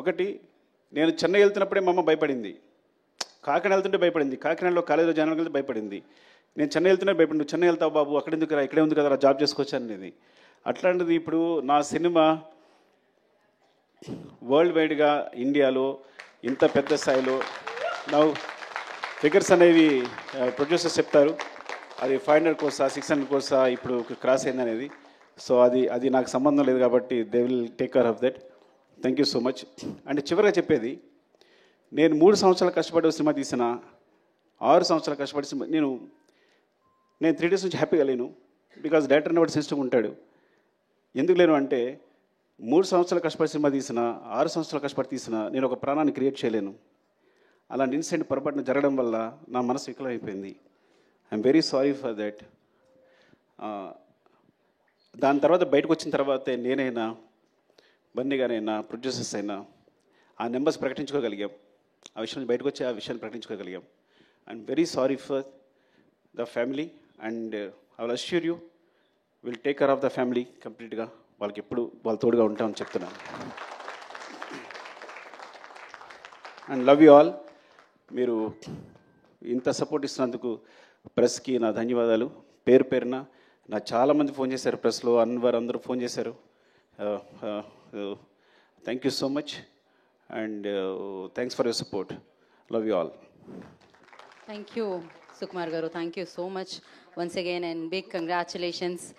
ఒకటి, నేను చెన్నై వెళ్తున్నప్పుడే మా అమ్మ భయపడింది. కాకినాడ వెళ్తుంటే భయపడింది. కాకినాడలో కాలేజీలో జాయిన్ వెళ్తే భయపడింది. నేను చెన్నై వెళ్తున్నా భయపడి, నువ్వు చెన్నై వెళ్తావు బాబు, అక్కడ ఎందుకు రా, ఇక్కడే ఉంది కదా, జాబ్ చేసుకోవచ్చు అనేది. అట్లాంటిది ఇప్పుడు నా సినిమా వరల్డ్ వైడ్గా ఇండియాలో ఇంత పెద్ద స్థాయిలో నా ఫిగర్స్ అనేవి ప్రొడ్యూసర్స్ చెప్తారు, అది 500 కోర్సా 600 కోర్సా ఇప్పుడు క్రాస్ అయింది అనేది. సో అది నాకు సంబంధం లేదు కాబట్టి they will take care of that. Thank you so much. అంటే చివరిగా చెప్పేది, నేను 3 సంవత్సరాలు కష్టపడి సినిమా తీసిన, 6 సంవత్సరాలు కష్టపడి సినిమా నేను 3 డేస్ నుంచి హ్యాపీగా లేను. బికాజ్ డైరెక్టర్ అనేవాడు సిస్టమ్ ఉంటాడు. ఎందుకు లేను అంటే 3 సంవత్సరాలు కష్టపడి సినిమా తీసిన, 6 సంవత్సరాలు కష్టపడి తీసిన, నేను ఒక ప్రాణాన్ని క్రియేట్ చేయలేను. అలాంటి ఇన్సిడెంట్ పొరపాటున జరగడం వల్ల నా మనసు వికలమైపోయింది. I'm very sorry for that. దాని తర్వాత బయటకు వచ్చిన తర్వాతే నేనైనా, బన్నీ గారైనా, ప్రొడ్యూసర్స్ అయినా ఆ నెంబర్స్ ప్రకటించుకోగలిగాం. ఆ విషయం నుంచి బయటకు వచ్చి ఆ విషయాన్ని ప్రకటించుకోగలిగాం. I'm very sorry for the family and I will assure you will take care of the family కంప్లీట్గా. వాళ్ళకి ఎప్పుడు వాళ్ళ తోడుగా ఉంటామని చెప్తున్నాను. And love you all. మీరు ఇంత సపోర్ట్ ఇస్తున్నందుకు ప్రెస్కి నా ధన్యవాదాలు. పేరు పేరున నా చాలామంది ఫోన్ చేశారు, ప్రెస్లో అన్వర్ అందరూ ఫోన్ చేశారు. Thank you so much and thanks for your support. Love you all. Thank you, Sukumar Garu. Thank you so much once again and big congratulations.